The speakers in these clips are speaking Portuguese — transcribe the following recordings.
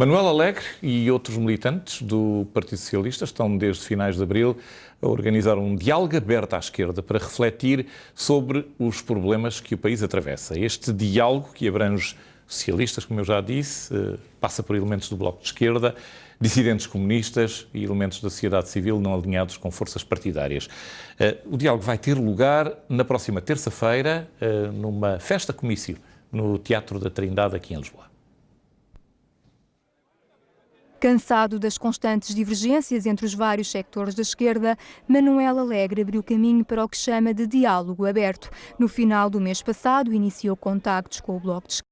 Manuel Alegre e outros militantes do Partido Socialista estão desde finais de abril a organizar um diálogo aberto à esquerda para refletir sobre os problemas que o país atravessa. Este diálogo, que abrange socialistas, como eu já disse, passa por elementos do Bloco de Esquerda, dissidentes comunistas e elementos da sociedade civil não alinhados com forças partidárias. O diálogo vai ter lugar na próxima terça-feira, numa festa-comício no Teatro da Trindade, aqui em Lisboa. Cansado das constantes divergências entre os vários sectores da esquerda, Manuel Alegre abriu caminho para o que chama de diálogo aberto. No final do mês passado, iniciou contactos com o Bloco de Esquerda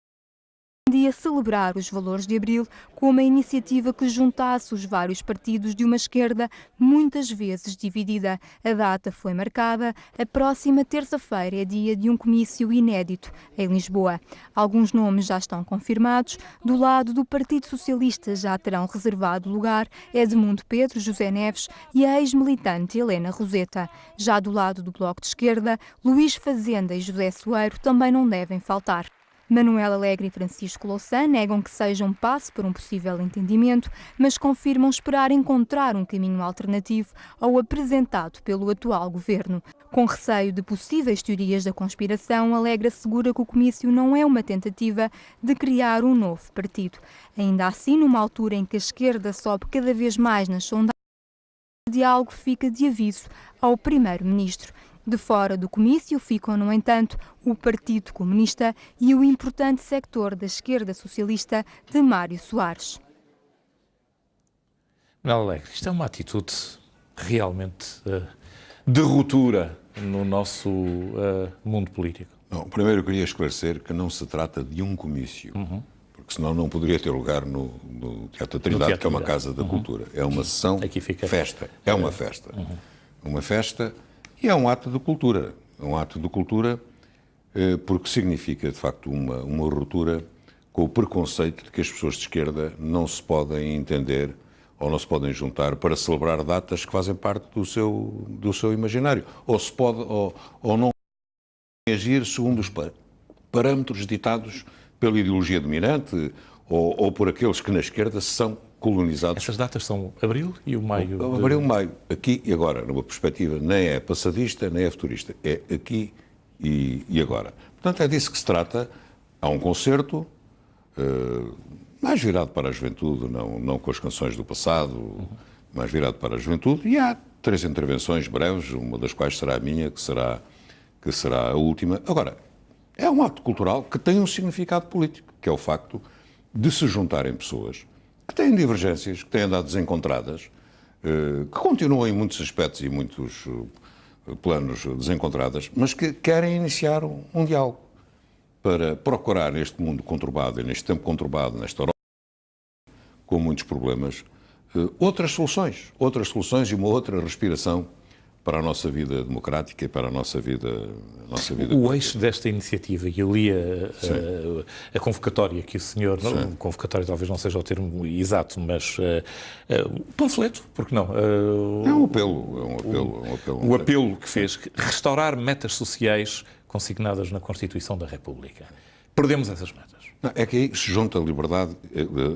a celebrar os valores de abril com uma iniciativa que juntasse os vários partidos de uma esquerda muitas vezes dividida. A data foi marcada. A próxima terça-feira é dia de um comício inédito em Lisboa. Alguns nomes já estão confirmados. Do lado do Partido Socialista já terão reservado lugar Edmundo Pedro, José Neves e a ex-militante Helena Roseta. Já do lado do Bloco de Esquerda, Luís Fazenda e José Soeiro também não devem faltar. Manuel Alegre e Francisco Louçã negam que seja um passo para um possível entendimento, mas confirmam esperar encontrar um caminho alternativo ao apresentado pelo atual governo. Com receio de possíveis teorias da conspiração, Alegre assegura que o comício não é uma tentativa de criar um novo partido. Ainda assim, numa altura em que a esquerda sobe cada vez mais nas sondagens, o diálogo fica de aviso ao primeiro-ministro. De fora do comício ficam, no entanto, o Partido Comunista e o importante sector da esquerda socialista de Mário Soares. Manuel Alegre, isto é uma atitude realmente de ruptura no nosso mundo político. Não, primeiro eu queria esclarecer que não se trata de um comício, porque senão não poderia ter lugar no Teatro da Trindade, que é uma casa da cultura. É uma sessão festa, é uma festa. Uma festa. E é um ato de cultura. É um ato de cultura porque significa, de facto, uma ruptura com o preconceito de que as pessoas de esquerda não se podem entender ou não se podem juntar para celebrar datas que fazem parte do seu imaginário. Ou se pode, ou não agir segundo os parâmetros ditados pela ideologia dominante ou por aqueles que na esquerda são colonizados. Essas datas são abril e o maio? Abril, maio. Aqui e agora, numa perspectiva nem é passadista, nem é futurista. É aqui e agora. Portanto, é disso que se trata. Há um concerto mais virado para a juventude, não com as canções do passado, mais virado para a juventude. E há 3 intervenções breves, uma das quais será a minha, que será a última. Agora, é um ato cultural que tem um significado político, que é o facto de se juntarem pessoas que têm divergências, que têm andado desencontradas, que continuam em muitos aspectos e muitos planos desencontradas, mas que querem iniciar um diálogo para procurar neste mundo conturbado, neste tempo conturbado, nesta Europa, com muitos problemas, outras soluções e uma outra respiração para a nossa vida democrática e para a nossa vida O eixo desta iniciativa, e eu li a convocatória que o senhor, convocatória talvez não seja o termo exato, mas panfleto, porque não? É um apelo. O apelo que fez, restaurar metas sociais consignadas na Constituição da República. Perdemos essas metas. Não, é que aí se junta a liberdade,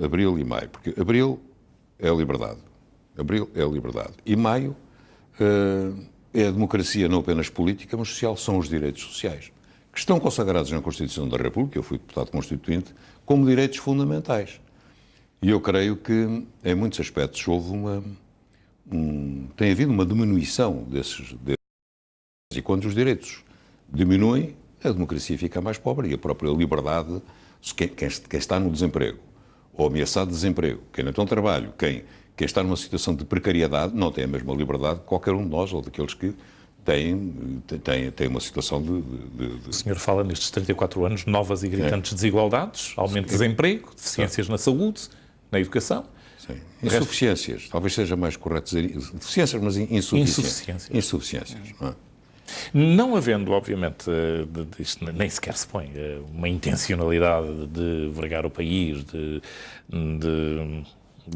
abril e maio, porque abril é a liberdade. E maio é a democracia não apenas política, mas social, são os direitos sociais, que estão consagrados na Constituição da República, eu fui deputado constituinte, como direitos fundamentais. E eu creio que, em muitos aspectos, tem havido uma diminuição desses. E quando os direitos diminuem, a democracia fica mais pobre e a própria liberdade, quem está no desemprego, ou ameaçado de desemprego, quem não tem trabalho, quem está numa situação de precariedade não tem a mesma liberdade que qualquer um de nós ou daqueles que têm uma situação de... O senhor fala nestes 34 anos, novas e gritantes desigualdades, aumento de desemprego, deficiências na saúde, na educação. Sim. Insuficiências, talvez seja mais correto dizer deficiências, mas insuficiências. Não havendo, obviamente, isto nem sequer se põe, uma intencionalidade de vergar o país, de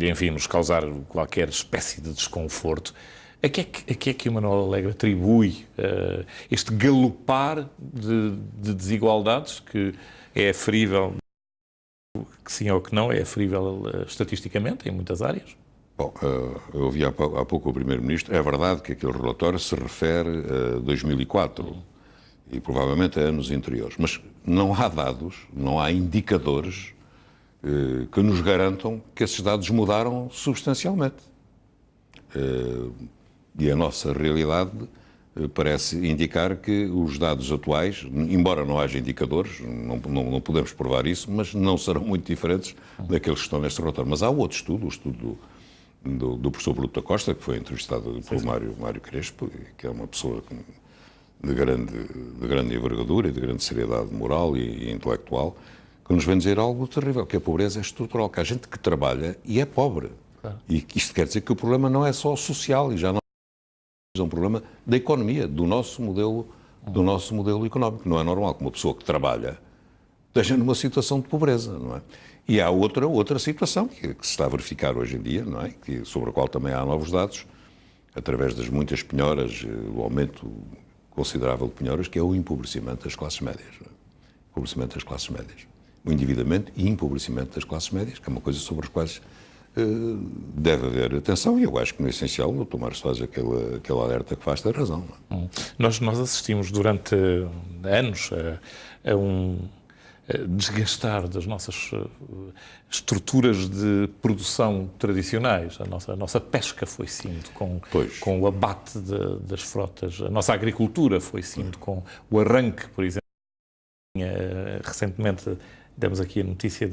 enfim, nos causar qualquer espécie de desconforto, a que é que o Manuel Alegre atribui este galopar de desigualdades que é aferível que sim ou que não é aferível estatisticamente em muitas áreas? Bom, eu ouvi há pouco o Primeiro-Ministro. É verdade que aquele relatório se refere a 2004 e provavelmente a anos anteriores, mas não há dados, não há indicadores que nos garantam que esses dados mudaram substancialmente. E a nossa realidade parece indicar que os dados atuais, embora não haja indicadores, não podemos provar isso, mas não serão muito diferentes daqueles que estão neste relatório. Mas há outro estudo, o estudo do professor Bruto da Costa, que foi entrevistado pelo Mário Crespo, que é uma pessoa de grande envergadura e de grande seriedade moral e intelectual, que nos vem dizer algo terrível, que a pobreza é estrutural, que há gente que trabalha e é pobre. Claro. E que isto quer dizer que o problema não é só social, e já não é um problema da economia, do nosso modelo económico. Não é normal que uma pessoa que trabalha esteja numa situação de pobreza, não é? E há outra situação que se está a verificar hoje em dia, não é? Sobre a qual também há novos dados, através das muitas penhoras, o aumento considerável de penhoras, que é o empobrecimento das classes médias. Não é? Empobrecimento das classes médias. O endividamento e empobrecimento das classes médias, que é uma coisa sobre as quais deve haver atenção, e eu acho que no essencial o Dr. Mário faz aquele alerta que faz ter razão. Não é? Nós assistimos durante anos a um desgastar das nossas estruturas de produção tradicionais. A nossa pesca foi-se indo com o abate das frotas, a nossa agricultura foi-se indo com o arranque, por exemplo. Recentemente demos aqui a notícia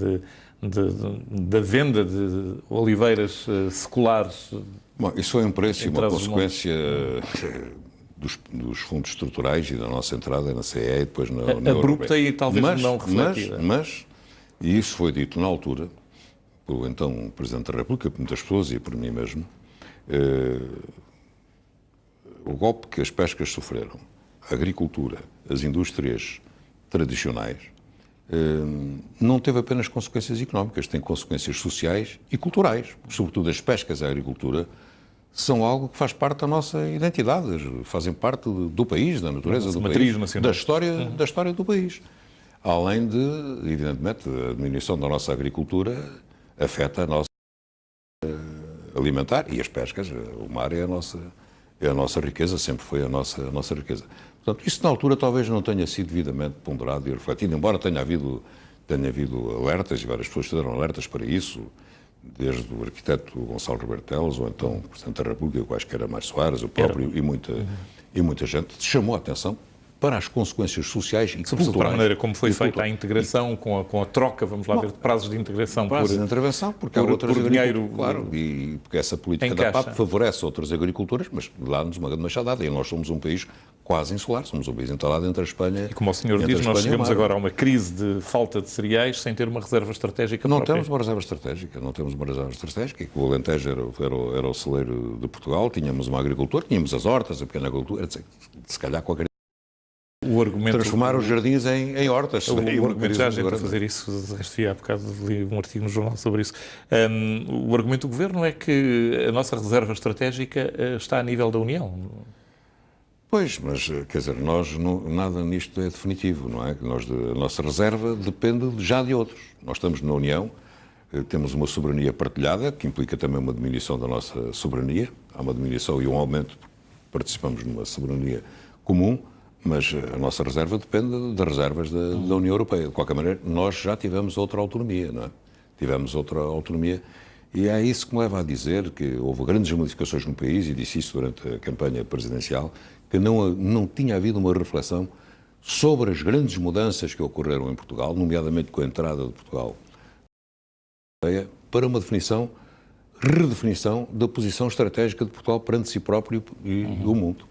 da venda de oliveiras seculares. Bom, isso foi um preço e uma consequência dos fundos estruturais e da nossa entrada na CE e depois na União abrupta Europeia. E talvez não refletida. E isso foi dito na altura, pelo então Presidente da República, por muitas pessoas e por mim mesmo, o golpe que as pescas sofreram, a agricultura, as indústrias tradicionais, não teve apenas consequências económicas, tem consequências sociais e culturais. Sobretudo as pescas e a agricultura são algo que faz parte da nossa identidade, fazem parte do país, da natureza do país, da história do país. Além de, evidentemente, a diminuição da nossa agricultura afeta a nossa alimentar e as pescas, o mar é a nossa riqueza, sempre foi a nossa riqueza. Portanto, isso na altura talvez não tenha sido devidamente ponderado e refletido, embora tenha havido alertas, e várias pessoas fizeram alertas para isso, desde o arquiteto Gonçalo Rebelo Teles, ou então o Presidente da República, eu acho que era mais Soares, o próprio, e muita gente chamou a atenção para as consequências sociais e culturais. Para a maneira como foi feita a integração, com a troca, vamos lá ver, de prazos de integração. Prazos de intervenção, porque há outras dinheiro. Claro, e porque essa política da PAP favorece outras agriculturas, mas dá-nos uma grande machadada. E nós somos um país quase insular, somos um país entalado entre a Espanha e como o senhor diz, nós chegamos agora a uma crise de falta de cereais sem ter uma reserva estratégica própria. Não temos uma reserva estratégica, que o Alentejo era o celeiro de Portugal, tínhamos uma agricultura, tínhamos as hortas, a pequena agricultura, se calhar com a transformar os jardins em hortas. O argumento, já a gente a fazer isso, há bocado li um artigo no jornal sobre isso. O argumento do Governo é que a nossa reserva estratégica está a nível da União. Pois, mas, quer dizer, nada nisto é definitivo, não é? A nossa reserva depende já de outros. Nós estamos na União, temos uma soberania partilhada, que implica também uma diminuição da nossa soberania. Há uma diminuição e um aumento, participamos numa soberania comum, mas a nossa reserva depende das reservas da União Europeia. De qualquer maneira, nós já tivemos outra autonomia, não é? Tivemos outra autonomia e é isso que me leva a dizer que houve grandes modificações no país, e disse isso durante a campanha presidencial, que não tinha havido uma reflexão sobre as grandes mudanças que ocorreram em Portugal, nomeadamente com a entrada de Portugal na União Europeia, para uma redefinição da posição estratégica de Portugal perante si próprio e o mundo.